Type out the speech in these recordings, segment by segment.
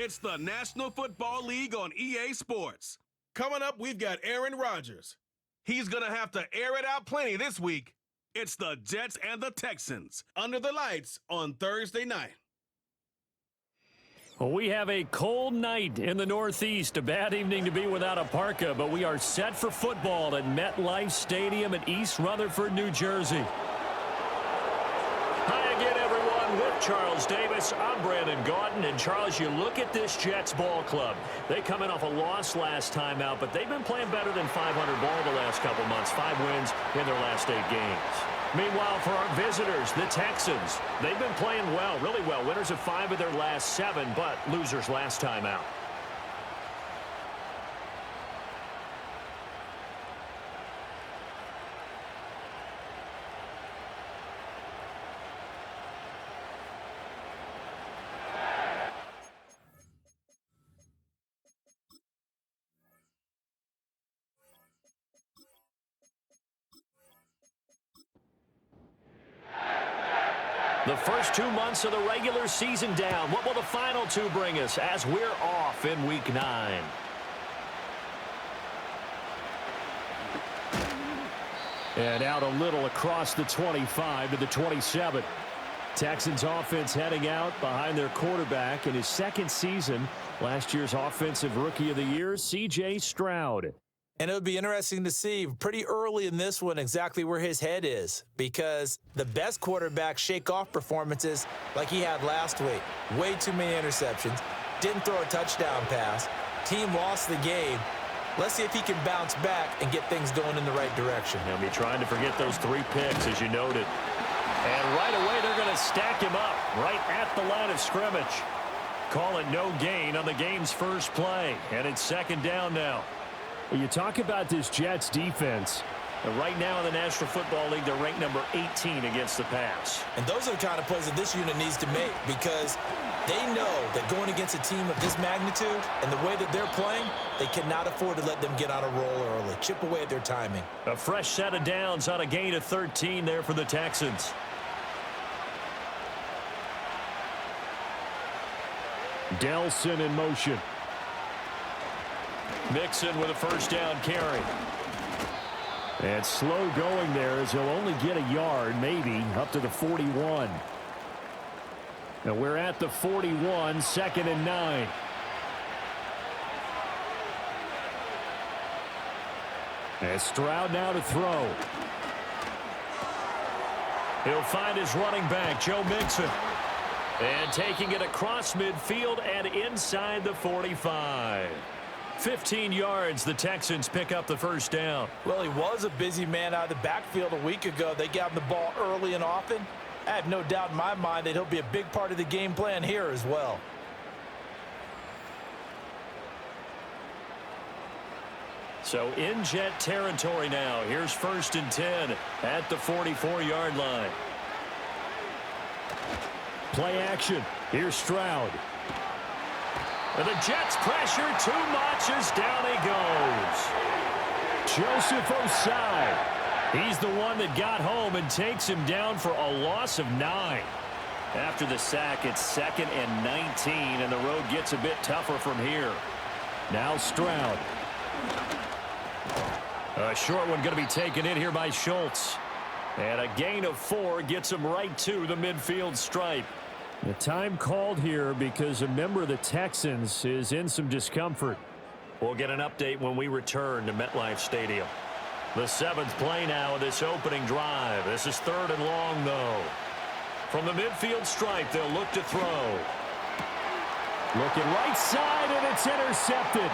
It's the National Football League on EA Sports. Coming up, we've got Aaron Rodgers. He's going to have to air it out plenty this week. It's the Jets and the Texans under the lights on Thursday night. Well, we have a cold night in the Northeast. A bad evening to be without a parka, but we are set for football at MetLife Stadium in East Rutherford, New Jersey. Hi again, everyone. With Charles Davis, I'm Brandon Gaudin. And, Charles, you look at this Jets ball club. They come in off a loss last time out, but they've been playing better than 500 ball the last couple months. 5 wins in their last 8 games. Meanwhile, for our visitors, the Texans, they've been playing well, really well. Winners of 5 of their last 7, but losers last time out. The first 2 months of the regular season down. What will the final 2 bring us as we're off in Week 9? And out a little across the 25 to the 27. Texans offense heading out behind their quarterback in his 2nd season. Last year's Offensive Rookie of the Year, C.J. Stroud. And it would be interesting to see pretty early in this one exactly where his head is, because the best quarterbacks shake off performances like he had last week. Way too many interceptions. Didn't throw a touchdown pass. Team lost the game. Let's see if he can bounce back and get things going in the right direction. He'll be trying to forget those 3 picks, as you noted. And right away, they're going to stack him up right at the line of scrimmage. Call it no gain on the game's first play. And it's 2nd down now. Well, you talk about this Jets defense. And right now in the National Football League, they're ranked number 18 against the pass. And those are the kind of plays that this unit needs to make, because they know that going against a team of this magnitude and the way that they're playing, they cannot afford to let them get on a roll early. Chip away at their timing. A fresh set of downs on a gain of 13 there for the Texans. Delson in motion. Mixon with a first down carry. And slow going there as he'll only get a yard, maybe, up to the 41. Now we're at the 41, 2nd and 9. And Stroud now to throw. He'll find his running back, Joe Mixon. And taking it across midfield and inside the 45. 15 yards, the Texans pick up the first down. Well, he was a busy man out of the backfield a week ago. They got him the ball early and often. I have no doubt in my mind that he'll be a big part of the game plan here as well. So in Jet territory now. Here's 1st and 10 at the 44-yard line. Play action. Here's Stroud. And the Jets pressure too much as down he goes. Joseph Osai. He's the one that got home and takes him down for a loss of 9. After the sack, it's 2nd and 19, and the road gets a bit tougher from here. Now Stroud. A short one going to be taken in here by Schultz. And a gain of 4 gets him right to the midfield stripe. The time called here because a member of the Texans is in some discomfort. We'll get an update when we return to MetLife Stadium. The 7th play now of this opening drive. This is 3rd and long, though. From the midfield stripe, they'll look to throw. Looking right side, and it's intercepted.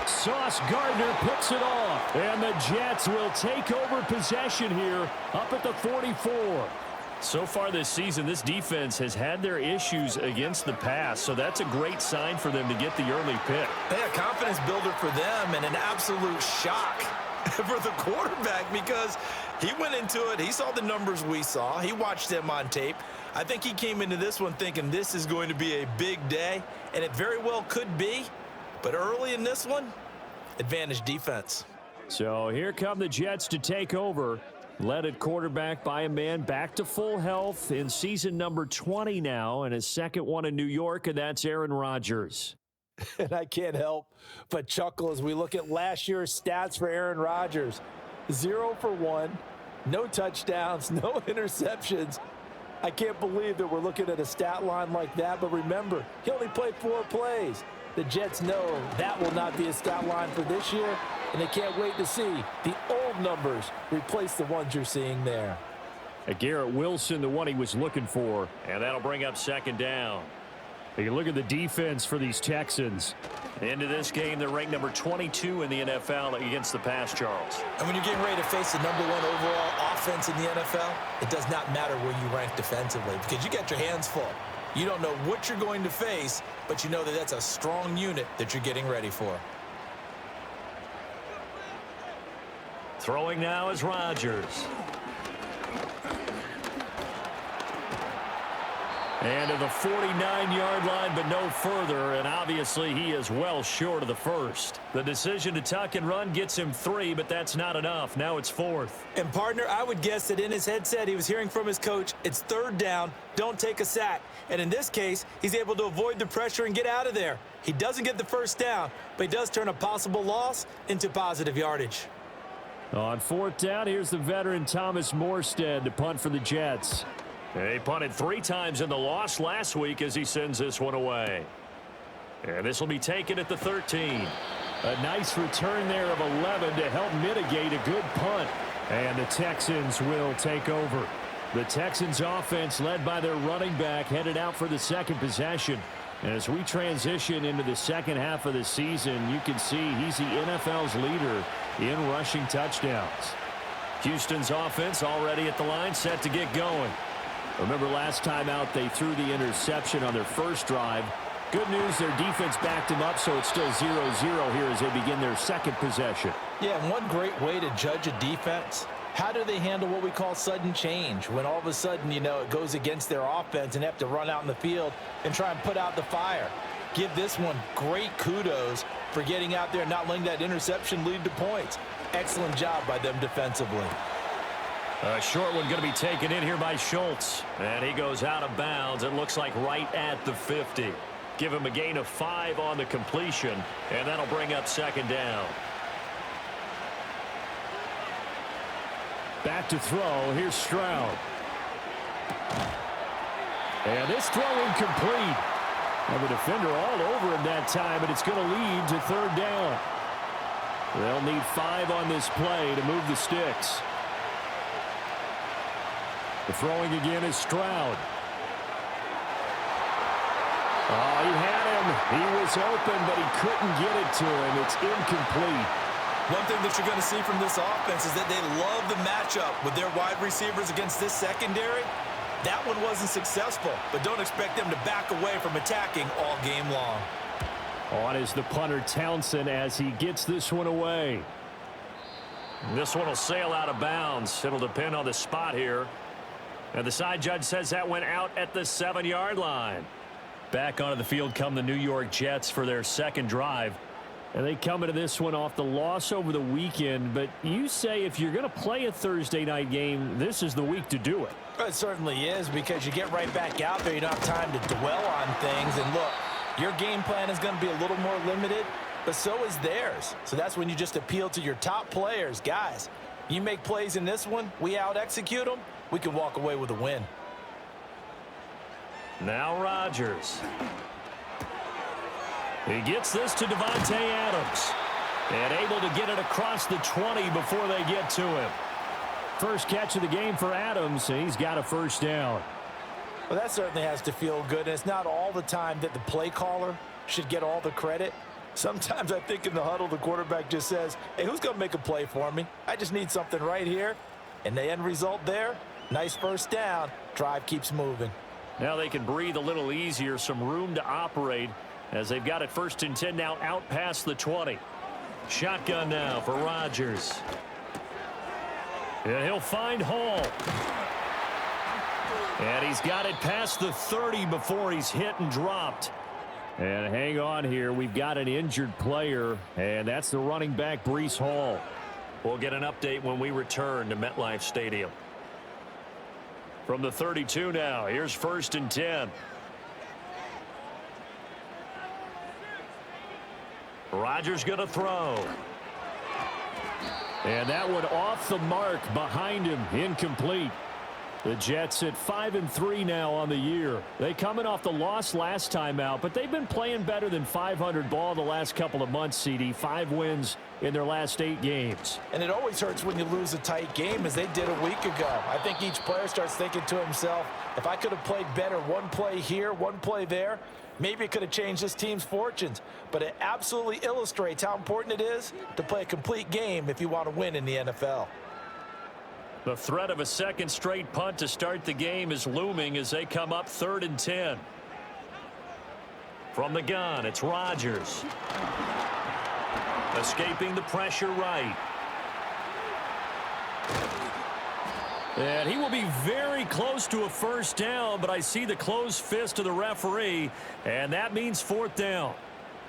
Sauce Gardner picks it off, and the Jets will take over possession here up at the 44. So far this season, this defense has had their issues against the pass, so that's a great sign for them to get the early pick. Yeah, confidence builder for them, and an absolute shock for the quarterback, because he went into it, he saw the numbers we saw, he watched them on tape. I think he came into this one thinking this is going to be a big day, and it very well could be, but early in this one, advantage defense. So here come the Jets to take over. Led at quarterback by a man back to full health in season number 20 now, and his second one in New York, and that's Aaron Rodgers. And I can't help but chuckle as we look at last year's stats for Aaron Rodgers. 0 for 1, no touchdowns, no interceptions. I can't believe that we're looking at a stat line like that, but remember, he only played 4 plays. The Jets know that will not be a stat line for this year, and they can't wait to see the old numbers replace the ones you're seeing there. Garrett Wilson, the one he was looking for, and that'll bring up second down. You can look at the defense for these Texans. Into this game, they're ranked number 22 in the NFL against the pass, Charles. And when you're getting ready to face the #1 overall offense in the NFL, it does not matter where you rank defensively because you got your hands full. You don't know what you're going to face, but you know that that's a strong unit that you're getting ready for. Throwing now is Rodgers. And to the 49-yard line, but no further, and obviously he is well short of the first. The decision to tuck and run gets him 3, but that's not enough. Now it's 4th. And, partner, I would guess that in his headset he was hearing from his coach, it's 3rd down, don't take a sack. And in this case, he's able to avoid the pressure and get out of there. He doesn't get the first down, but he does turn a possible loss into positive yardage. On 4th down, here's the veteran Thomas Morstead to punt for the Jets. He punted 3 times in the loss last week as he sends this one away. And this will be taken at the 13. A nice return there of 11 to help mitigate a good punt. And the Texans will take over. The Texans offense led by their running back headed out for the second possession. And as we transition into the second half of the season, you can see he's the NFL's leader in rushing touchdowns. Houston's offense already at the line, set to get going. Remember last time out they threw the interception on their first drive. Good news, their defense backed him up, so it's still 0-0 here as they begin their second possession. Yeah, and one great way to judge a defense, how do they handle what we call sudden change? When all of a sudden, you know, it goes against their offense and they have to run out in the field and try and put out the fire. Give this one great kudos for getting out there and not letting that interception lead to points. Excellent job by them defensively. A short one going to be taken in here by Schultz. And he goes out of bounds. It looks like right at the 50. Give him a gain of 5 on the completion. And that'll bring up second down. Back to throw. Here's Stroud. And this throw incomplete. And the defender all over him that time. And it's going to lead to 3rd down. They'll need 5 on this play to move the sticks. The throwing again is Stroud. Oh, he had him. He was open, but he couldn't get it to him. It's incomplete. One thing that you're going to see from this offense is that they love the matchup with their wide receivers against this secondary. That one wasn't successful, but don't expect them to back away from attacking all game long. On is the punter Townsend as he gets this one away. This one will sail out of bounds. It'll depend on the spot here. And the side judge says that went out at the 7-yard line. Back onto the field come the New York Jets for their second drive. And they come into this one off the loss over the weekend. But you say if you're going to play a Thursday night game, this is the week to do it. It certainly is, because you get right back out there. You don't have time to dwell on things. And look, your game plan is going to be a little more limited, but so is theirs. So that's when you just appeal to your top players. Guys, you make plays in this one, we out-execute them, we can walk away with a win. Now Rodgers. He gets this to Davante Adams. And able to get it across the 20 before they get to him. First catch of the game for Adams, and he's got a first down. Well, that certainly has to feel good. And it's not all the time that the play caller should get all the credit. Sometimes I think in the huddle, the quarterback just says, hey, who's going to make a play for me? I just need something right here. And the end result there, nice first down. Drive keeps moving. Now they can breathe a little easier, some room to operate as they've got it 1st and 10 now out past the 20. Shotgun now for Rodgers. And he'll find Hall. And he's got it past the 30 before he's hit and dropped. And hang on here. We've got an injured player, and that's the running back, Breece Hall. We'll get an update when we return to MetLife Stadium. From the 32 now, here's 1st and 10. Rodgers going to throw. And that one off the mark behind him, incomplete. The Jets at 5-3 now on the year. They coming off the loss last time out, but they've been playing better than 500 ball the last couple of months, CD. 5 wins in their last 8 games. And it always hurts when you lose a tight game, as they did a week ago. I think each player starts thinking to himself, if I could have played better one play here, one play there, maybe it could have changed this team's fortunes. But it absolutely illustrates how important it is to play a complete game if you want to win in the NFL. The threat of a second straight punt to start the game is looming as they come up 3rd and 10. From the gun, it's Rodgers. Escaping the pressure right. And he will be very close to a first down, but I see the closed fist of the referee, and that means 4th down.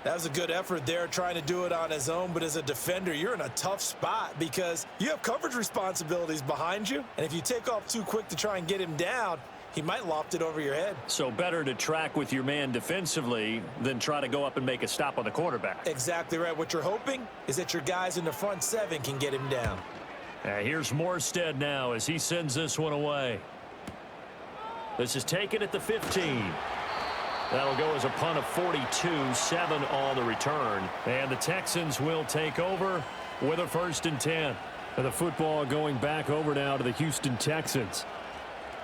That was a good effort there, trying to do it on his own, but as a defender, you're in a tough spot because you have coverage responsibilities behind you, and if you take off too quick to try and get him down, he might loft it over your head. So better to track with your man defensively than try to go up and make a stop on the quarterback. Exactly right. What you're hoping is that your guys in the front 7 can get him down. Here's Morstead now as he sends this one away. This is taken at the 15. That'll go as a punt of 42, 7 on the return. And the Texans will take over with a 1st and 10. And the football going back over now to the Houston Texans.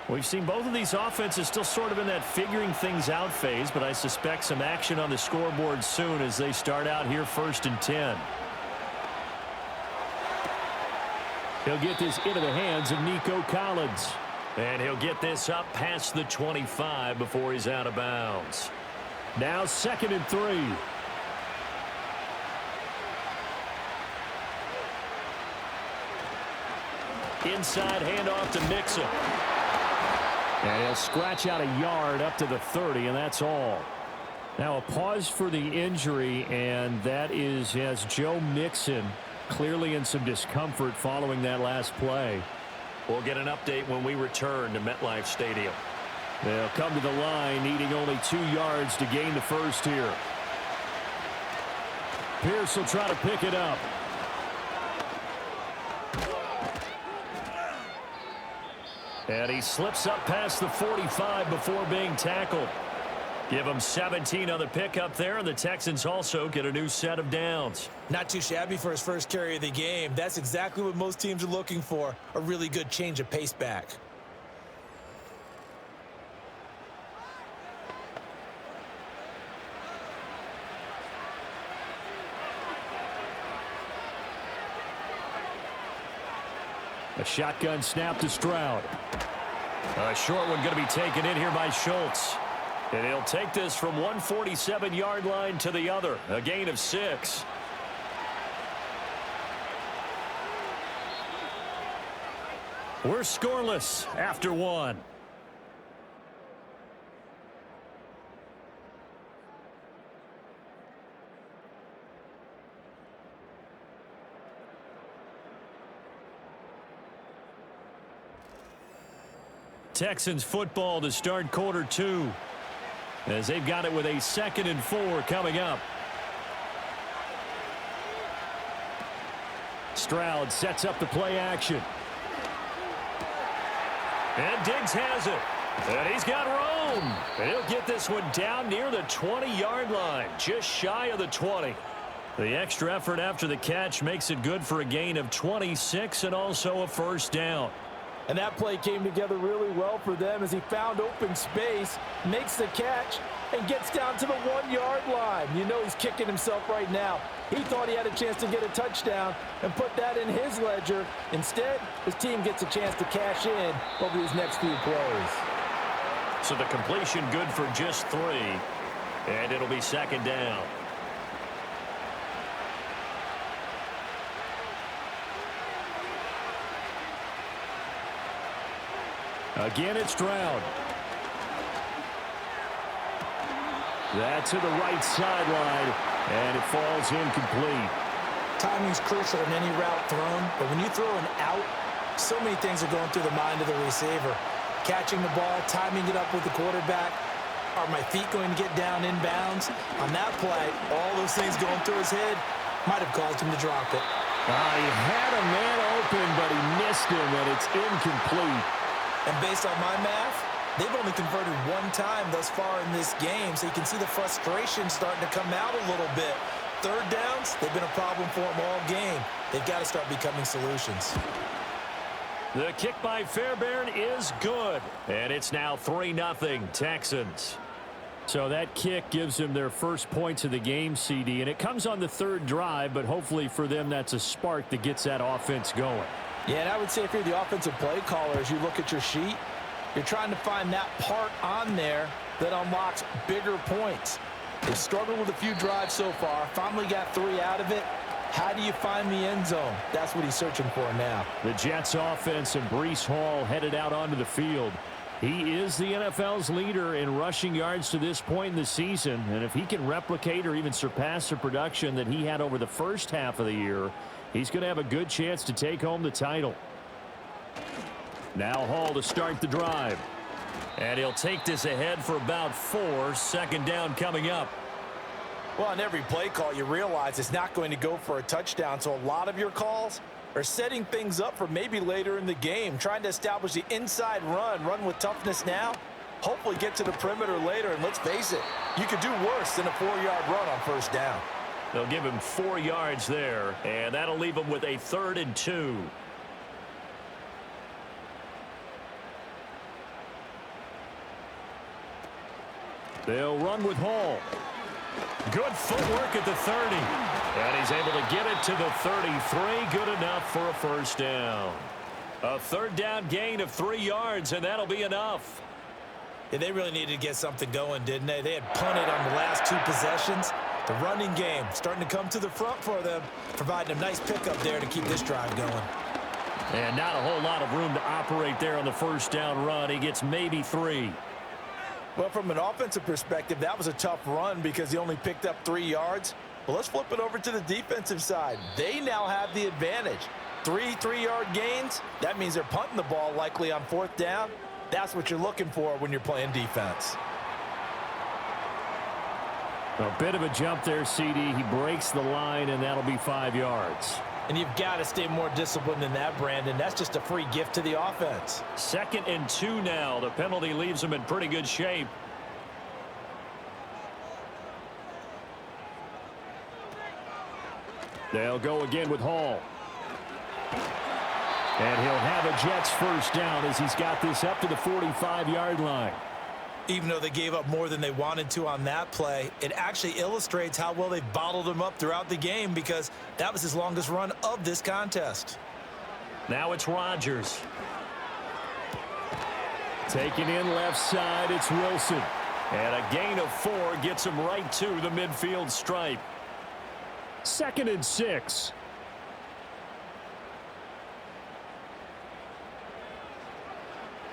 We've seen both of these offenses still sort of in that figuring things out phase, but I suspect some action on the scoreboard soon as they start out here 1st and 10. He'll get this into the hands of Nico Collins. And he'll get this up past the 25 before he's out of bounds. Now 2nd and 3. Inside handoff to Mixon. And he'll scratch out a yard up to the 30, and that's all. Now a pause for the injury, and that is as Joe Mixon clearly in some discomfort following that last play. We'll get an update when we return to MetLife Stadium. They'll come to the line needing only 2 yards to gain the first here. Pierce will try to pick it up. And he slips up past the 45 before being tackled. Give him 17 on the pickup there, and the Texans also get a new set of downs. Not too shabby for his first carry of the game. That's exactly what most teams are looking for, a really good change of pace back. A shotgun snap to Stroud. A short one going to be taken in here by Schultz. And he'll take this from 147-yard line to the other. A gain of 6. We're scoreless after 1. Texans football to start quarter 2. As they've got it with a 2nd and 4 coming up. Stroud sets up the play action. And Diggs has it. And he's got room. And he'll get this one down near the 20-yard line, just shy of the 20. The extra effort after the catch makes it good for a gain of 26 and also a first down. And that play came together really well for them as he found open space, makes the catch, and gets down to the 1-yard line. You know he's kicking himself right now. He thought he had a chance to get a touchdown and put that in his ledger. Instead, his team gets a chance to cash in over these next few plays. So the completion good for just 3, and it'll be 2nd down. Again, it's Stroud. That to the right sideline, and it falls incomplete. timing's crucial in any route thrown, but when you throw an out, so many things are going through the mind of the receiver. Catching the ball, timing it up with the quarterback. Are my feet going to get down inbounds? On that play, all those things going through his head might have caused him to drop it. He had a man open, but he missed him, and it's incomplete. And based on my math, they've only converted one time thus far in this game, so you can see the frustration starting to come out a little bit. Third downs, they've been a problem for them all game. They've got to start becoming solutions. The kick by Fairbairn is good, and it's now 3-0 Texans. So that kick gives them their first points of the game, CD, and it comes on the third drive, but hopefully for them that's a spark that gets that offense going. Yeah, and I would say if you're the offensive play caller, as you look at your sheet, you're trying to find that part on there that unlocks bigger points. They've struggled with a few drives so far, finally got 3 out of it. How do you find the end zone? That's what he's searching for now. The Jets offense and Breece Hall headed out onto the field. He is the NFL's leader in rushing yards to this point in the season, and if he can replicate or even surpass the production that he had over the first half of the year, he's going to have a good chance to take home the title. Now Hall to start the drive. And he'll take this ahead for about 4. Second down coming up. Well, on every play call, you realize it's not going to go for a touchdown, so a lot of your calls are setting things up for maybe later in the game, trying to establish the inside run with toughness now, hopefully get to the perimeter later, and let's face it, you could do worse than a 4-yard run on first down. They'll give him 4 yards there, and that'll leave him with a 3rd and 2. They'll run with Hall. Good footwork at the 30. And he's able to get it to the 33. Good enough for a first down. A third down gain of 3 yards, and that'll be enough. Yeah, they really needed to get something going, didn't they? They had punted on the last 2 possessions. The running game starting to come to the front for them, providing a nice pickup there to keep this drive going. And not a whole lot of room to operate there on the first down run. He gets maybe 3. Well, from an offensive perspective, that was a tough run because he only picked up 3 yards. Well, let's flip it over to the defensive side. They now have the advantage. 3 3-yard gains, that means they're punting the ball likely on 4th down. That's what you're looking for when you're playing defense. A bit of a jump there, CD. He breaks the line, and that'll be 5 yards. And you've got to stay more disciplined than that, Brandon. That's just a free gift to the offense. 2nd and 2 now. The penalty leaves him in pretty good shape. They'll go again with Hall. And he'll have a Jets first down as he's got this up to the 45-yard line. Even though they gave up more than they wanted to on that play, it actually illustrates how well they've bottled him up throughout the game because that was his longest run of this contest. Now it's Rodgers. Taking in left side, it's Wilson. And a gain of 4 gets him right to the midfield stripe. 2nd and 6.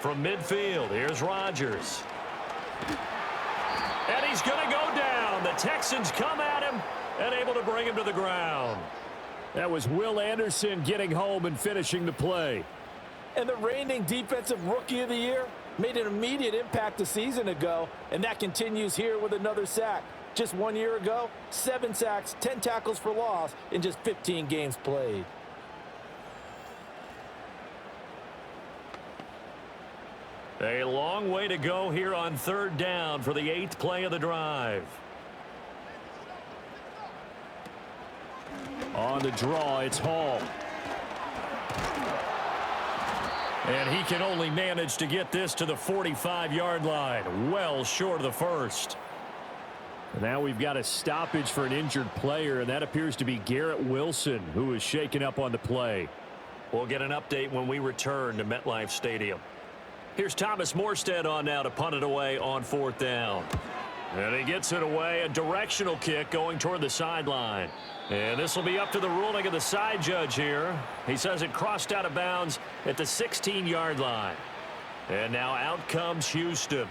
From midfield, here's Rodgers. And he's going to go down. The Texans come at him and able to bring him to the ground. That was Will Anderson getting home and finishing the play. And the reigning defensive rookie of the year made an immediate impact a season ago, and that continues here with another sack. Just 1 year ago, 7 sacks, 10 tackles for loss in just 15 games played. A long way to go here on 3rd down for the 8th play of the drive. On the draw, it's Hall. And he can only manage to get this to the 45-yard line, well short of the first. And now we've got a stoppage for an injured player, and that appears to be Garrett Wilson, who is shaken up on the play. We'll get an update when we return to MetLife Stadium. Here's Thomas Morstead on now to punt it away on 4th down. And he gets it away, a directional kick going toward the sideline. And this will be up to the ruling of the side judge here. He says it crossed out of bounds at the 16-yard line. And now out comes Houston.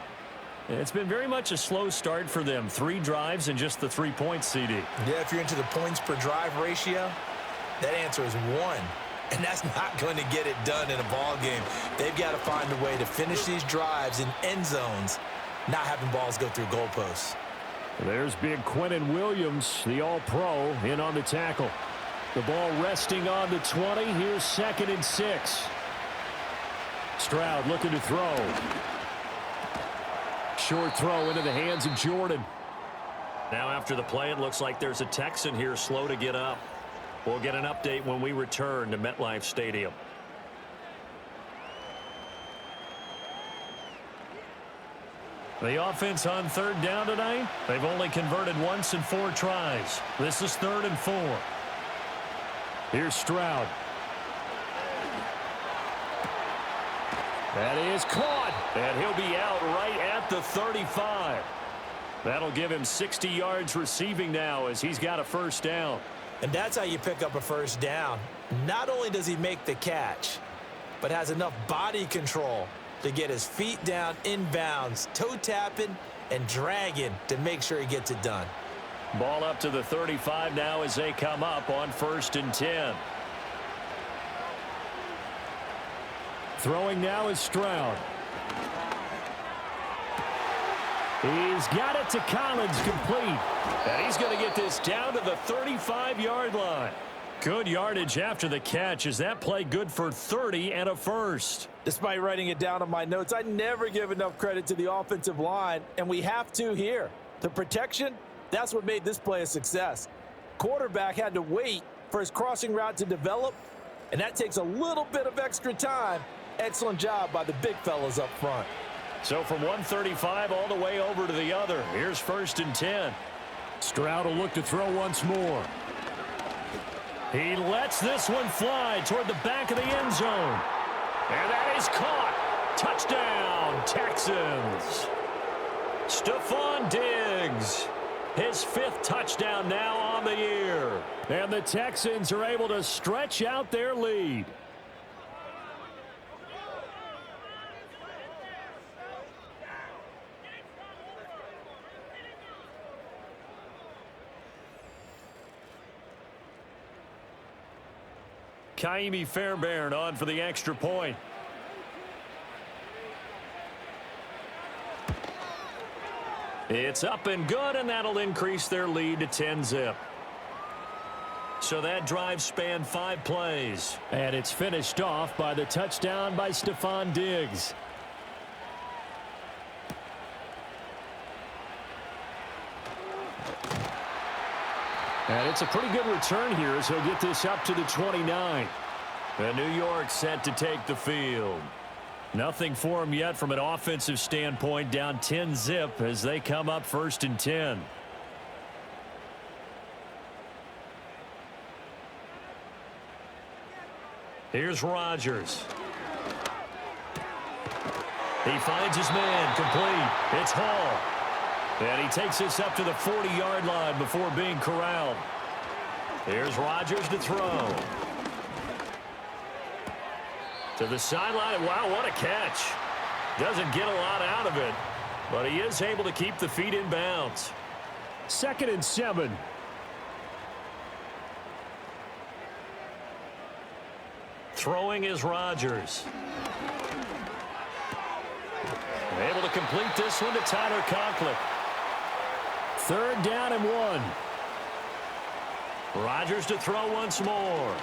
It's been very much a slow start for them. 3 drives and just the 3 points, CD. Yeah, if you're into the points per drive ratio, That answer is 1. And that's not going to get it done in a ball game. They've got to find a way to finish these drives in end zones, not having balls go through goalposts. There's big Quentin Williams, the all-pro, in on the tackle. The ball resting on the 20. Here's 2nd and 6. Stroud looking to throw. Short throw into the hands of Jordan. Now after the play, it looks like there's a Texan here slow to get up. We'll get an update when we return to MetLife Stadium. The offense on 3rd down tonight, they've only converted once in 4 tries. This is 3rd and 4. Here's Stroud. That is caught, and he'll be out right at the 35. That'll give him 60 yards receiving now as he's got a 1st down. And that's how you pick up a 1st down. Not only does he make the catch, but has enough body control to get his feet down inbounds, toe tapping and dragging to make sure he gets it done. Ball up to the 35 now as they come up on 1st and 10. Throwing now is Stroud. He's got it to Collins, complete. And he's going to get this down to the 35-yard line. Good yardage after the catch. Is that play good for 30 and a 1st? Despite writing it down on my notes, I never give enough credit to the offensive line, and we have to here. The protection, that's what made this play a success. Quarterback had to wait for his crossing route to develop, and that takes a little bit of extra time. Excellent job by the big fellas up front. So from 135 all the way over to the other. Here's 1st and 10. Stroud will look to throw once more. He lets this one fly toward the back of the end zone. And that is caught. Touchdown, Texans. Stephon Diggs. His 5th touchdown now on the year. And the Texans are able to stretch out their lead. Kaimi Fairbairn on for the extra point. It's up and good, and that'll increase their lead to 10-zip. So that drive spanned 5 plays. And it's finished off by the touchdown by Stephon Diggs. And it's a pretty good return here as he'll get this up to the 29. And New York set to take the field. Nothing for him yet from an offensive standpoint, down 10-zip as they come up 1st and 10. Here's Rodgers. He finds his man, complete. It's Hall. And he takes this up to the 40-yard line before being corralled. Here's Rodgers to throw. To the sideline. Wow, what a catch. Doesn't get a lot out of it, but he is able to keep the feet in bounds. 2nd and 7. Throwing is Rodgers. Able to complete this one to Tyler Conklin. 3rd down and 1. Rodgers to throw once more.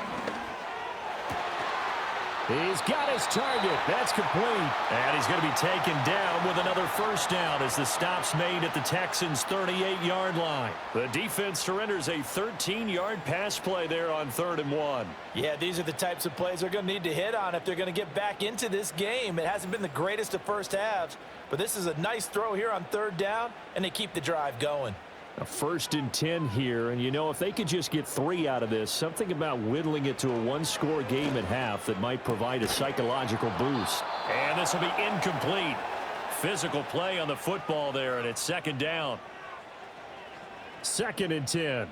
He's got his target. That's complete. And he's going to be taken down with another 1st down as the stop's made at the Texans' 38-yard line. The defense surrenders a 13-yard pass play there on 3rd and 1. Yeah, these are the types of plays they're going to need to hit on if they're going to get back into this game. It hasn't been the greatest of first halves, but this is a nice throw here on 3rd down, and they keep the drive going. A 1st and 10 here, and you know, if they could just get 3 out of this, something about whittling it to a 1-score game at half that might provide a psychological boost. And this will be incomplete. Physical play on the football there, and it's 2nd down. 2nd and 10.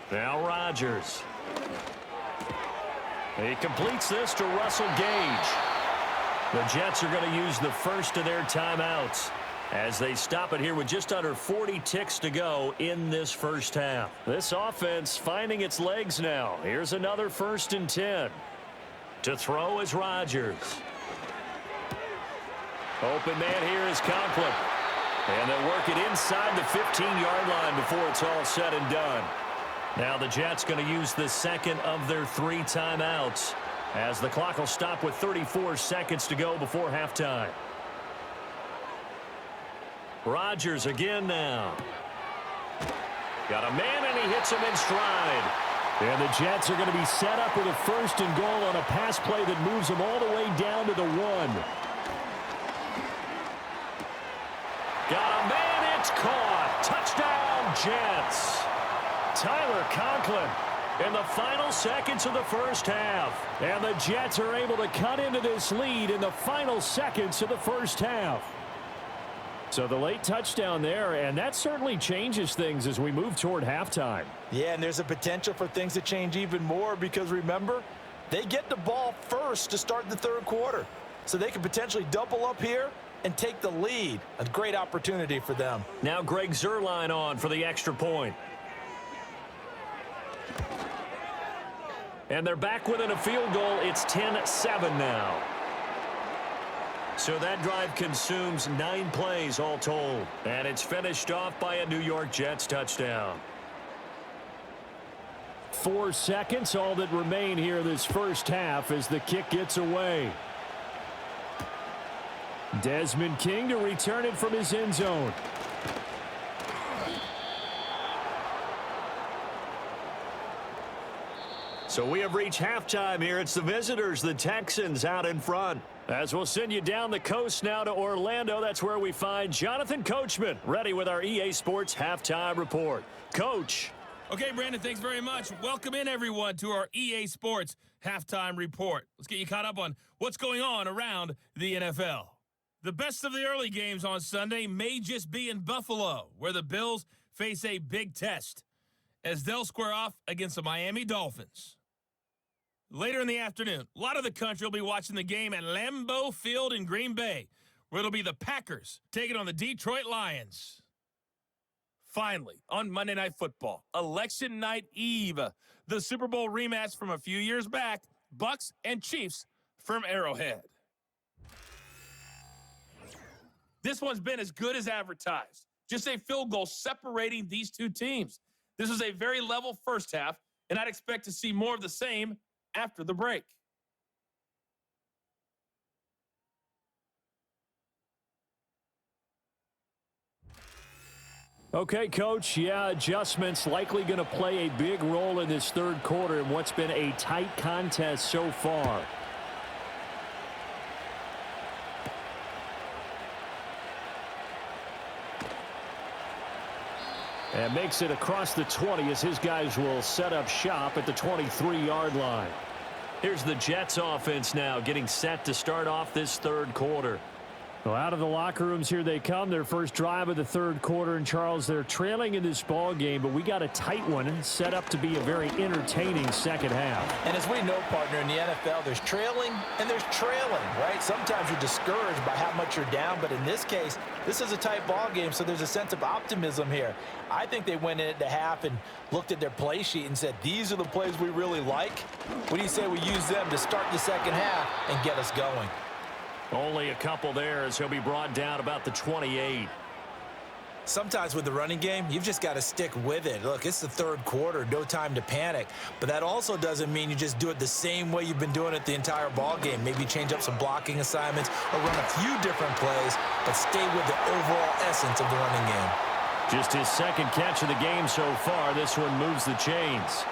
Now Rodgers. He completes this to Russell Gage. The Jets are going to use the first of their timeouts. as they stop it here with just under 40 ticks to go in this first half. This offense finding its legs now. Here's another 1st and 10. To throw is Rodgers. Open man here is Conklin. And they'll work it inside the 15-yard line before it's all said and done. Now the Jets going to use the second of their 3 timeouts as the clock will stop with 34 seconds to go before halftime. Rodgers again now. Got a man, and he hits him in stride. And the Jets are going to be set up with a 1st and goal on a pass play that moves them all the way down to the 1. Got a man, it's caught. Touchdown, Jets. Tyler Conklin in the final seconds of the first half. And the Jets are able to cut into this lead in the final seconds of the first half. So the late touchdown there, and that certainly changes things as we move toward halftime. Yeah, and there's a potential for things to change even more because, remember, they get the ball first to start the 3rd quarter. So they could potentially double up here and take the lead. A great opportunity for them. Now Greg Zuerlein on for the extra point. And they're back within a field goal. It's 10-7 now. So that drive consumes 9 plays all told. And it's finished off by a New York Jets touchdown. 4 seconds, all that remain here this first half as the kick gets away. Desmond King to return it from his end zone. So we have reached halftime here. It's the visitors, the Texans, out in front. As we'll send you down the coast now to Orlando, that's where we find Jonathan Coachman, ready with our EA Sports Halftime Report. Coach. Okay, Brandon, thanks very much. Welcome in, everyone, to our EA Sports Halftime Report. Let's get you caught up on what's going on around the NFL. The best of the early games on Sunday may just be in Buffalo, where the Bills face a big test as they'll square off against the Miami Dolphins. Later in the afternoon, a lot of the country will be watching the game at Lambeau Field in Green Bay, where it'll be the Packers taking on the Detroit Lions. Finally, on Monday Night Football, Election Night Eve, the Super Bowl rematch from a few years back, Bucs and Chiefs from Arrowhead. This one's been as good as advertised. Just a field goal separating these two teams. This was a very level first half, and I'd expect to see more of the same after the break. Okay, Coach, yeah, adjustments likely going to play a big role in this 3rd quarter in what's been a tight contest so far. And makes it across the 20 as his guys will set up shop at the 23-yard line. Here's the Jets offense now getting set to start off this 3rd quarter. Well, out of the locker rooms here they come. Their first drive of the 3rd quarter. And, Charles, they're trailing in this ball game, but we got a tight one set up to be a very entertaining second half. And as we know, partner, in the NFL, there's trailing and there's trailing, right? Sometimes you're discouraged by how much you're down, but in this case, this is a tight ball game, so there's a sense of optimism here. I think they went in at the half and looked at their play sheet and said, these are the plays we really like. What do you say we use them to start the second half and get us going? Only a couple there as he'll be brought down about the 28. Sometimes with the running game, you've just got to stick with it. Look, it's the 3rd quarter, no time to panic. But that also doesn't mean you just do it the same way you've been doing it the entire ball game. Maybe change up some blocking assignments or run a few different plays, but stay with the overall essence of the running game. Just his 2nd catch of the game so far. This one moves the chains.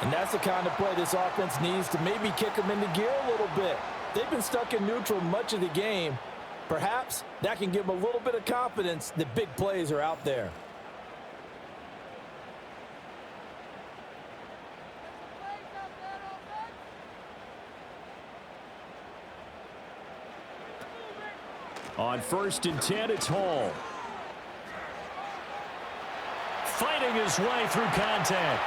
And that's the kind of play this offense needs to maybe kick them into gear a little bit. They've been stuck in neutral much of the game. Perhaps that can give them a little bit of confidence that big plays are out there. On 1st and 10, it's Hall. Fighting his way through contact.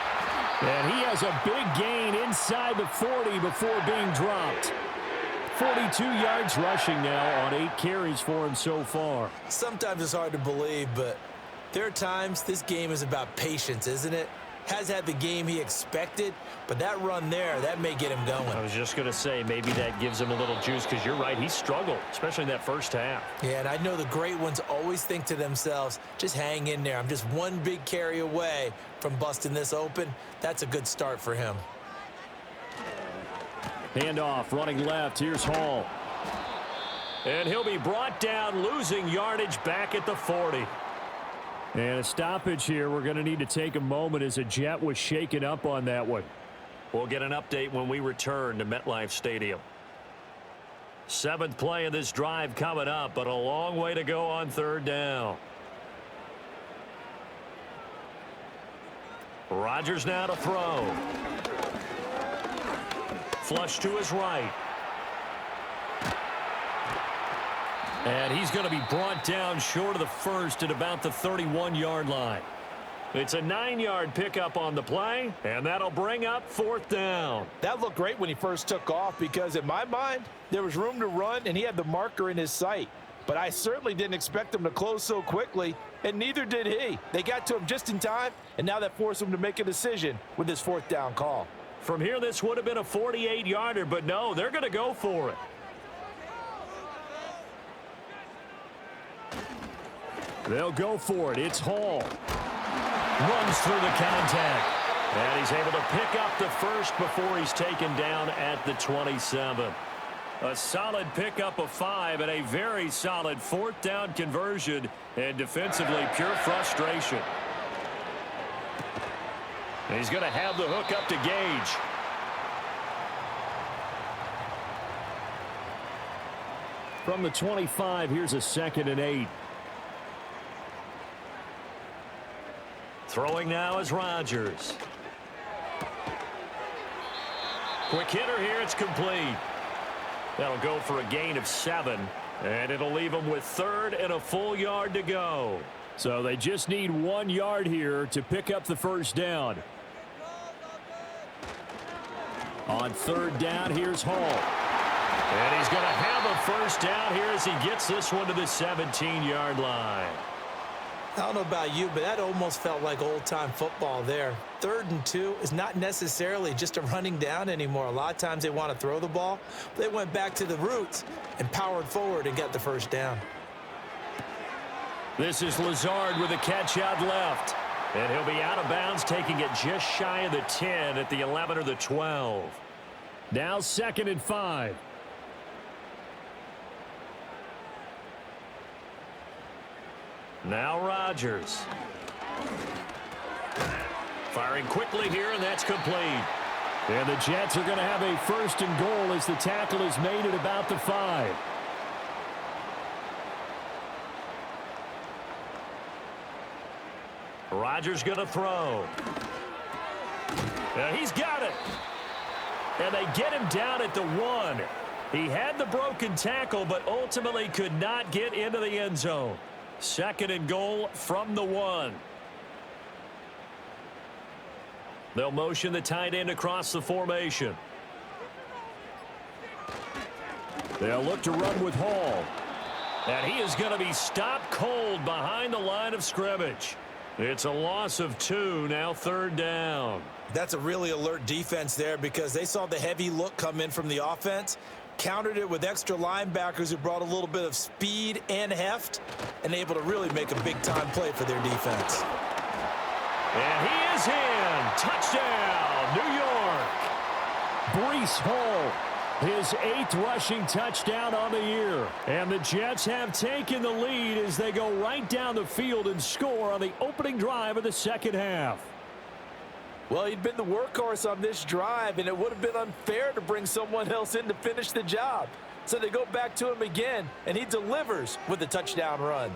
And he has a big gain inside the 40 before being dropped. 42 yards rushing now on 8 carries for him so far. Sometimes it's hard to believe, but there are times this game is about patience, isn't it? Has had the game he expected, but that run there, that may get him going. I was just going to say, maybe that gives him a little juice, because you're right, he struggled, especially in that first half. Yeah, and I know the great ones always think to themselves, just hang in there. I'm just one big carry away from busting this open. That's a good start for him. Handoff, running left. Here's Hall. And he'll be brought down, losing yardage back at the 40. And a stoppage here. We're going to need to take a moment as a Jet was shaken up on that one. We'll get an update when we return to MetLife Stadium. 7th play of this drive coming up, but a long way to go on 3rd down. Rodgers now to throw. Flush to his right. And he's going to be brought down short of the first at about the 31-yard line. It's a 9-yard pickup on the play, and that'll bring up 4th down. That looked great when he first took off because, in my mind, there was room to run, and he had the marker in his sight. But I certainly didn't expect him to close so quickly, and neither did he. They got to him just in time, and now that forced him to make a decision with this 4th down call. From here, this would have been a 48-yarder, but no, they're going to go for it. They'll go for it. It's Hall. Runs through the contact. And he's able to pick up the first before he's taken down at the 27. A solid pickup of 5 and a very solid 4th down conversion. And defensively, pure frustration. And he's going to have the hook up to Gage. From the 25, here's a 2nd and 8. Throwing now is Rodgers. Quick hitter here, it's complete. That'll go for a gain of 7, and it'll leave them with 3rd and a full yard to go. So they just need 1 yard here to pick up the first down. On 3rd down, here's Hall. And he's going to have a first down here as he gets this one to the 17-yard line. I don't know about you, but that almost felt like old-time football there. 3rd and 2 is not necessarily just a running down anymore. A lot of times they want to throw the ball. They went back to the roots and powered forward and got the first down. This is Lazard with a catch out left. And he'll be out of bounds, taking it just shy of the 10 at the 11 or the 12. Now 2nd and 5. Now Rodgers. Firing quickly here, and that's complete. And the Jets are going to have a 1st and goal as the tackle is made at about the 5. Rodgers going to throw. He's got it. And they get him down at the 1. He had the broken tackle, but ultimately could not get into the end zone. 2nd and goal from the 1. They'll motion the tight end across the formation. They'll look to run with Hall. And he is going to be stopped cold behind the line of scrimmage. It's a loss of 2, now 3rd down. That's a really alert defense there because they saw the heavy look come in from the offense, countered it with extra linebackers who brought a little bit of speed and heft, and able to really make a big-time play for their defense. And he is in. Touchdown, New York. Breece Hall, his 8th rushing touchdown on the year. And the Jets have taken the lead as they go right down the field and score on the opening drive of the 2nd half. Well, he'd been the workhorse on this drive, and it would have been unfair to bring someone else in to finish the job. So they go back to him again, and he delivers with a touchdown run.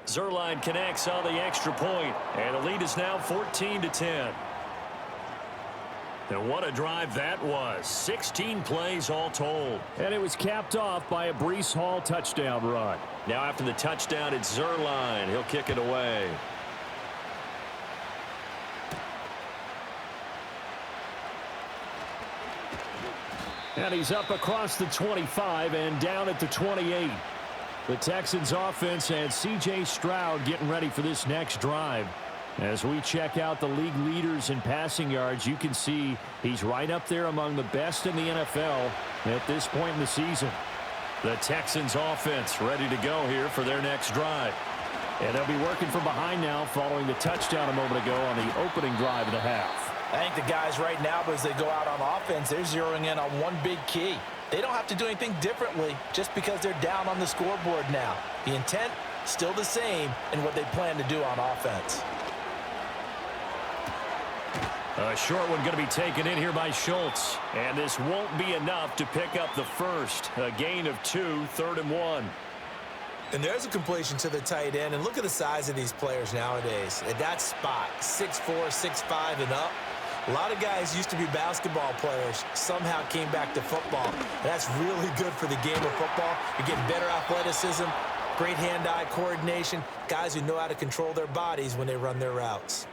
Zuerlein connects on the extra point, and the lead is now 14-10. And what a drive that was. 16 plays all told. And it was capped off by a Breece Hall touchdown run. Now after the touchdown, it's Zuerlein. He'll kick it away. And he's up across the 25 and down at the 28. The Texans offense and C.J. Stroud getting ready for this next drive. As we check out the league leaders in passing yards, you can see he's right up there among the best in the NFL at this point in the season. The Texans offense ready to go here for their next drive. And they'll be working from behind now following the touchdown a moment ago on the opening drive of the half. I think the guys right now, as they go out on offense, they're zeroing in on one big key. They don't have to do anything differently just because they're down on the scoreboard now. The intent, still the same in what they plan to do on offense. A short one going to be taken in here by Schultz. And this won't be enough to pick up the first. A gain of 2, 3rd and 1. And there's a completion to the tight end. And look at the size of these players nowadays. At that spot, 6'4", 6'5", and up. A lot of guys used to be basketball players, somehow came back to football. And that's really good for the game of football. You're getting better athleticism, great hand-eye coordination, guys who know how to control their bodies when they run their routes.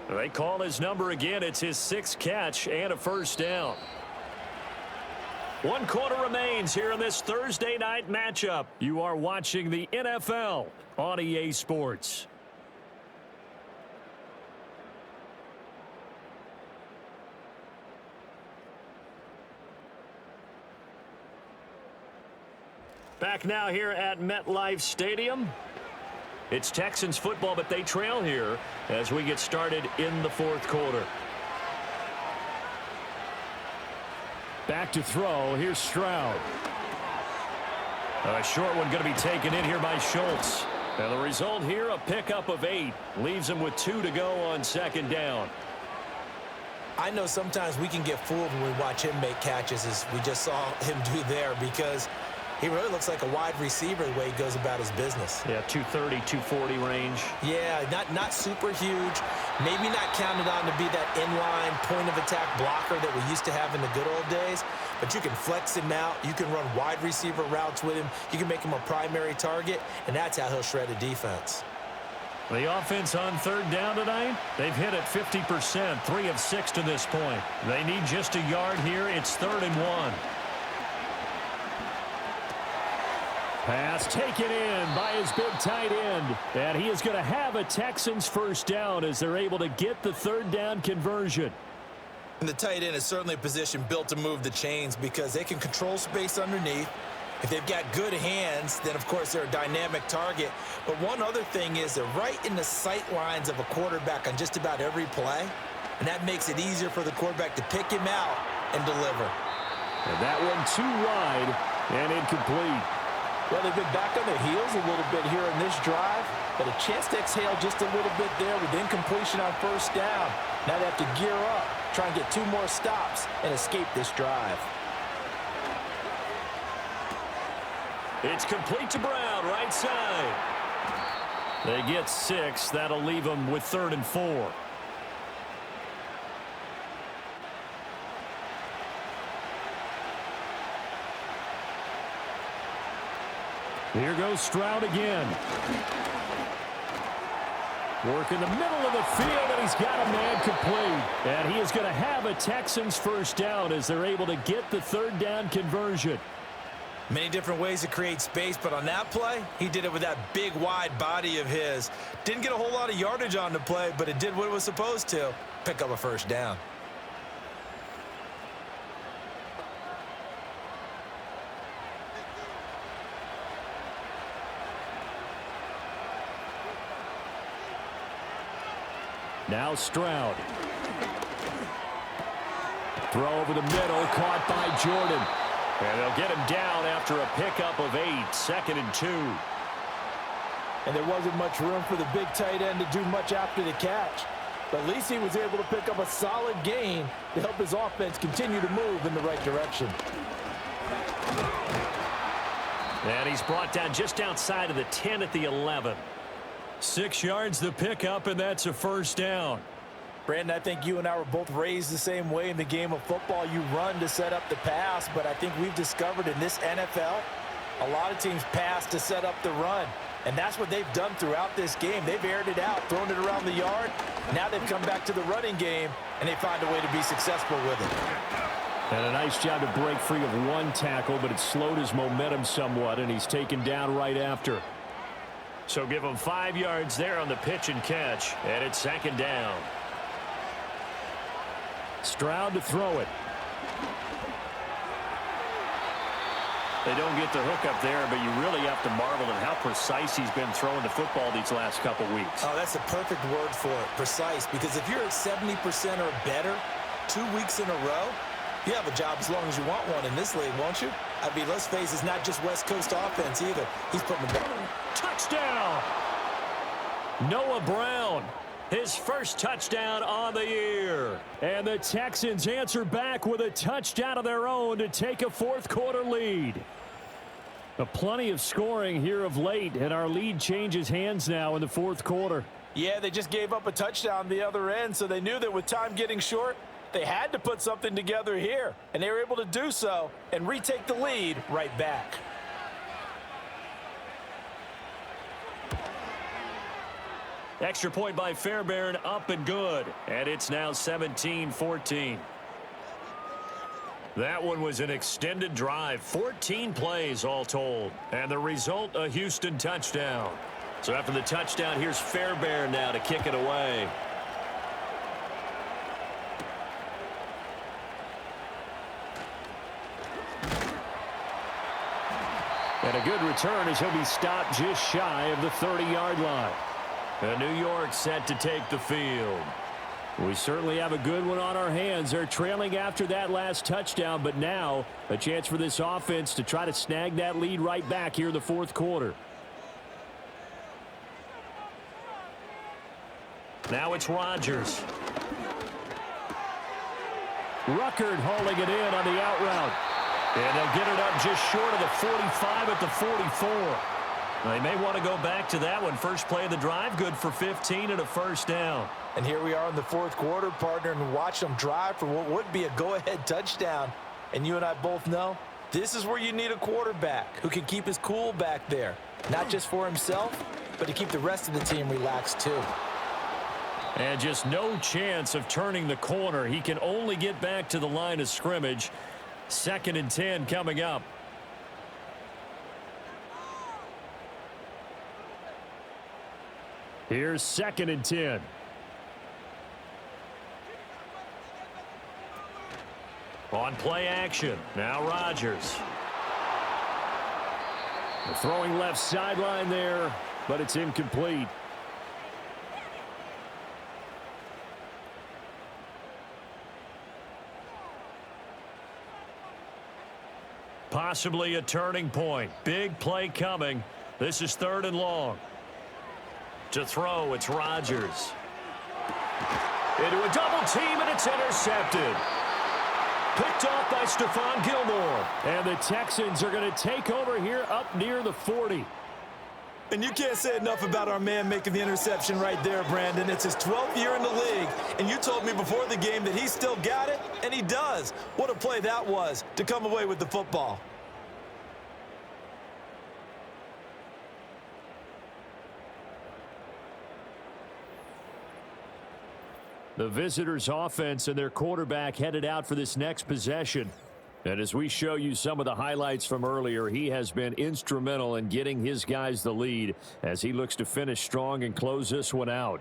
They call his number again. It's his 6th catch and a first down. 1 quarter remains here in this Thursday night matchup. You are watching the NFL on EA Sports. Back now here at MetLife Stadium. It's Texans football, but they trail here as we get started in the 4th quarter. Back to throw. Here's Stroud. A short one going to be taken in here by Schultz. And the result here, a pickup of 8. Leaves him with 2 to go on 2nd down. I know sometimes we can get fooled when we watch him make catches, as we just saw him do there, because he really looks like a wide receiver the way he goes about his business. Yeah, 230, 240 range. Yeah, not super huge. Maybe not counted on to be that inline point-of-attack blocker that we used to have in the good old days. But you can flex him out. You can run wide receiver routes with him. You can make him a primary target, and that's how he'll shred a defense. The offense on 3rd down tonight, they've hit it 50%, 3 of 6 to this point. They need just a yard here. It's 3rd and 1. Pass taken in by his big tight end. And he is going to have a Texans first down as they're able to get the 3rd down conversion. And the tight end is certainly a position built to move the chains because they can control space underneath. If they've got good hands, then, of course, they're a dynamic target. But one other thing is they're right in the sight lines of a quarterback on just about every play. And that makes it easier for the quarterback to pick him out and deliver. And that one too wide and incomplete. Well, they've been back on their heels a little bit here in this drive, but a chance to exhale just a little bit there with incompletion on 1st down. Now they have to gear up, try and get 2 more stops and escape this drive. It's complete to Brown, right side. They get 6. That'll leave them with 3rd and 4. Here goes Stroud again. Work in the middle of the field, and he's got a man complete. And he is going to have a Texans first down as they're able to get the 3rd down conversion. Many different ways to create space, but on that play, he did it with that big, wide body of his. Didn't get a whole lot of yardage on the play, but it did what it was supposed to, pick up a first down. Now Stroud. Throw over the middle, caught by Jordan. And they'll get him down after a pickup of 8, 2nd and 2. And there wasn't much room for the big tight end to do much after the catch. But at least he was able to pick up a solid gain to help his offense continue to move in the right direction. And he's brought down just outside of the 10 at the 11. 6 yards the pickup, and that's a first down. Brandon, I think you and I were both raised the same way in the game of football. You run to set up the pass, but I think we've discovered in this NFL, a lot of teams pass to set up the run. And that's what they've done throughout this game. They've aired it out, thrown it around the yard. Now they've come back to the running game, and they find a way to be successful with it. And a nice job to break free of one tackle, but it slowed his momentum somewhat, and he's taken down right after. So give him 5 yards there on the pitch and catch, and it's 2nd down. Stroud to throw it. They don't get the hook up there, but you really have to marvel at how precise he's been throwing the football these last couple weeks. Oh, that's a perfect word for it, precise, because if you're at 70% or better 2 weeks in a row, you have a job as long as you want one in this league, won't you? I mean, let's face it, it's not just West Coast offense either. He's putting the ball. Touchdown! Noah Brown, his first touchdown on the year. And the Texans answer back with a touchdown of their own to take a fourth-quarter lead. Plenty of scoring here of late, and our lead changes hands now in the fourth quarter. Yeah, they just gave up a touchdown the other end, so they knew that with time getting short, they had to put something together here, and they were able to do so and retake the lead right back. Extra point by Fairbairn, up and good. And it's now 17-14. That one was an extended drive, 14 plays all told. And the result, a Houston touchdown. So after the touchdown, here's Fairbairn now to kick it away. And a good return as he'll be stopped just shy of the 30-yard line. And New York set to take the field. We certainly have a good one on our hands. They're trailing after that last touchdown, but now a chance for this offense to try to snag that lead right back here in the fourth quarter. Now it's Rodgers. Ruckert hauling it in on the out route. And they'll get it up just short of the 45 at the 44. They may want to go back to that one. First play of the drive, good for 15 and a first down. And here we are in the fourth quarter, partner, and watch them drive for what would be a go-ahead touchdown. And you and I both know this is where you need a quarterback who can keep his cool back there, not just for himself, but to keep the rest of the team relaxed too. And just no chance of turning the corner. He can only get back to the line of scrimmage. 2nd and 10 coming up. Here's 2nd and 10. On play action. Now Rodgers. Throwing left sideline there, but it's incomplete. Possibly a turning point. Big play coming. This is 3rd and long. To throw, it's Rodgers. Into a double team, and it's intercepted. Picked off by Stephon Gilmore. And the Texans are going to take over here up near the 40. And you can't say enough about our man making the interception right there, Brandon. It's his 12th year in the league, and you told me before the game that he still got it, and he does. What a play that was to come away with the football. The visitors' offense and their quarterback headed out for this next possession. And as we show you some of the highlights from earlier, he has been instrumental in getting his guys the lead as he looks to finish strong and close this one out.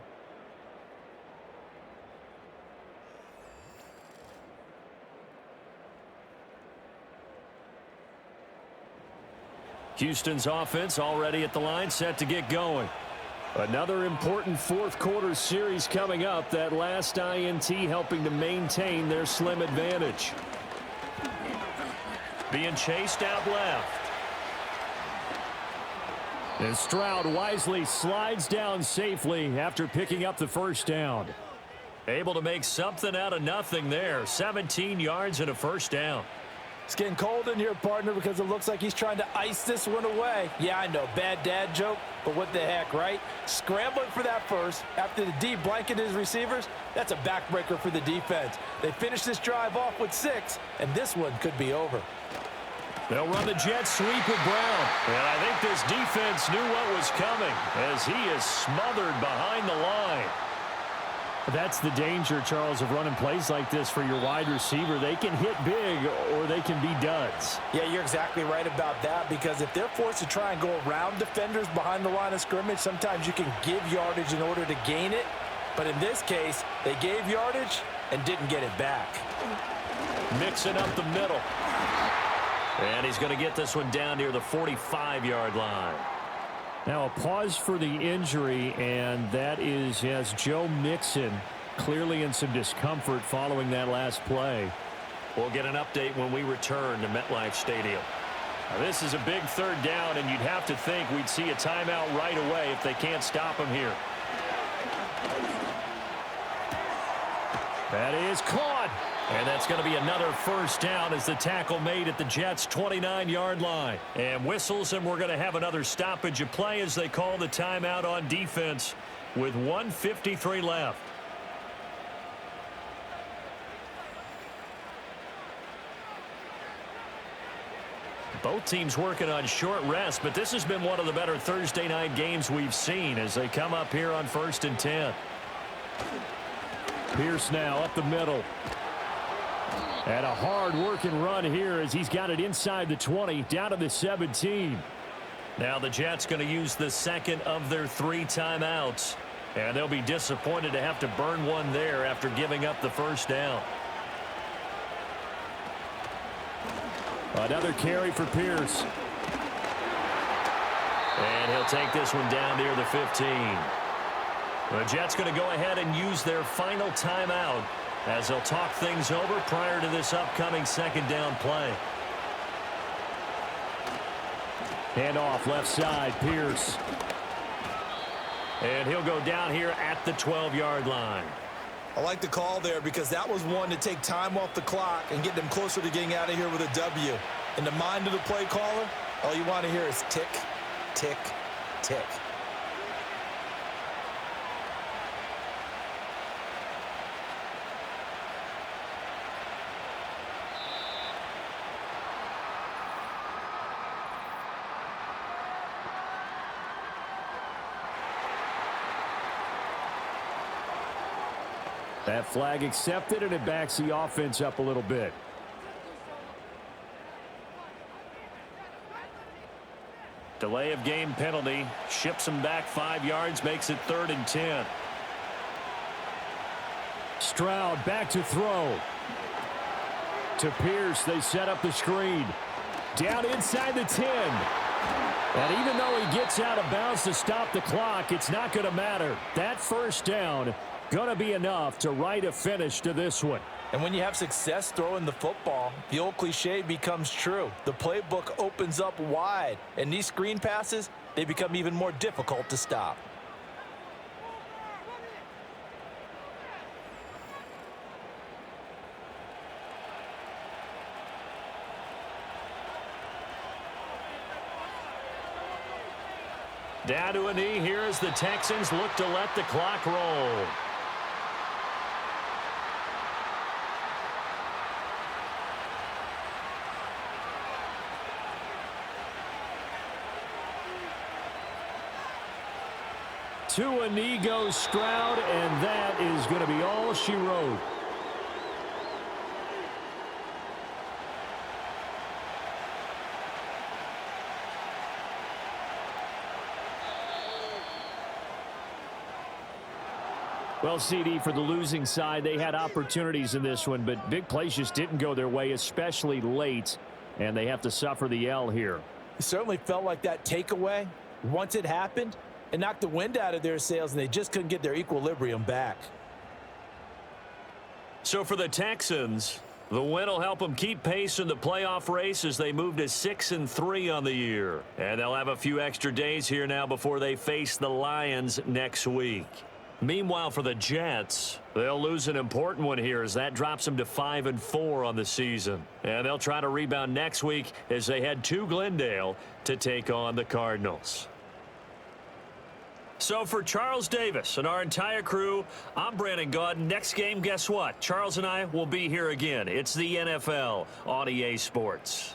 Houston's offense already at the line, set to get going. Another important fourth quarter series coming up. That last INT helping to maintain their slim advantage. Being chased out left. And Stroud wisely slides down safely after picking up the first down. Able to make something out of nothing there. 17 yards and a first down. It's getting cold in here, partner, because it looks like he's trying to ice this one away. Yeah, I know, bad dad joke, but what the heck, right? Scrambling for that first after the D blanketed his receivers, that's a backbreaker for the defense. They finish this drive off with 6, and this one could be over. They'll run the jet sweep with Brown. And I think this defense knew what was coming as he is smothered behind the line. That's the danger, Charles, of running plays like this for your wide receiver. They can hit big or they can be duds. Yeah, you're exactly right about that, because if they're forced to try and go around defenders behind the line of scrimmage, sometimes you can give yardage in order to gain it. But in this case, they gave yardage and didn't get it back. Mixing up the middle. And he's going to get this one down near the 45-yard line. Now a pause for the injury, and that is as Joe Mixon clearly in some discomfort following that last play. We'll get an update when we return to MetLife Stadium. Now, this is a big third down, and you'd have to think we'd see a timeout right away if they can't stop him here. That is caught. And that's going to be another first down as the tackle made at the Jets' 29-yard line. And whistles, and we're going to have another stoppage of play as they call the timeout on defense with 1:53 left. Both teams working on short rest, but this has been one of the better Thursday night games we've seen as they come up here on 1st and 10. Pierce now up the middle. And a hard-working run here as he's got it inside the 20, down to the 17. Now the Jets going to use the second of their 3 timeouts. And they'll be disappointed to have to burn one there after giving up the first down. Another carry for Pierce. And he'll take this one down near the 15. The Jets going to go ahead and use their final timeout as they'll talk things over prior to this upcoming second down play. Hand off left side, Pierce. And he'll go down here at the 12-yard line. I like the call there because that was one to take time off the clock and get them closer to getting out of here with a W. In the mind of the play caller, all you want to hear is tick, tick, tick. That flag accepted, and it backs the offense up a little bit. Delay of game penalty. Ships him back 5 yards, makes it 3rd and 10. Stroud back to throw. To Pierce, they set up the screen. Down inside the 10. And even though he gets out of bounds to stop the clock, it's not going to matter. That first down going to be enough to write a finish to this one. And when you have success throwing the football, the old cliche becomes true. The playbook opens up wide, and these screen passes, they become even more difficult to stop. Down to a knee here as the Texans look to let the clock roll. To a knee goes Stroud, and that is going to be all she wrote. Well, CD, for the losing side, they had opportunities in this one, but big plays just didn't go their way, especially late, and they have to suffer the L here. It certainly felt like that takeaway, once it happened, it knocked the wind out of their sails, and they just couldn't get their equilibrium back. So for the Texans, the win will help them keep pace in the playoff race as they move to 6-3 on the year. And they'll have a few extra days here now before they face the Lions next week. Meanwhile, for the Jets, they'll lose an important one here as that drops them to 5-4 on the season. And they'll try to rebound next week as they head to Glendale to take on the Cardinals. So for Charles Davis and our entire crew, I'm Brandon Gaudin. Next game, guess what? Charles and I will be here again. It's the NFL on EA Sports.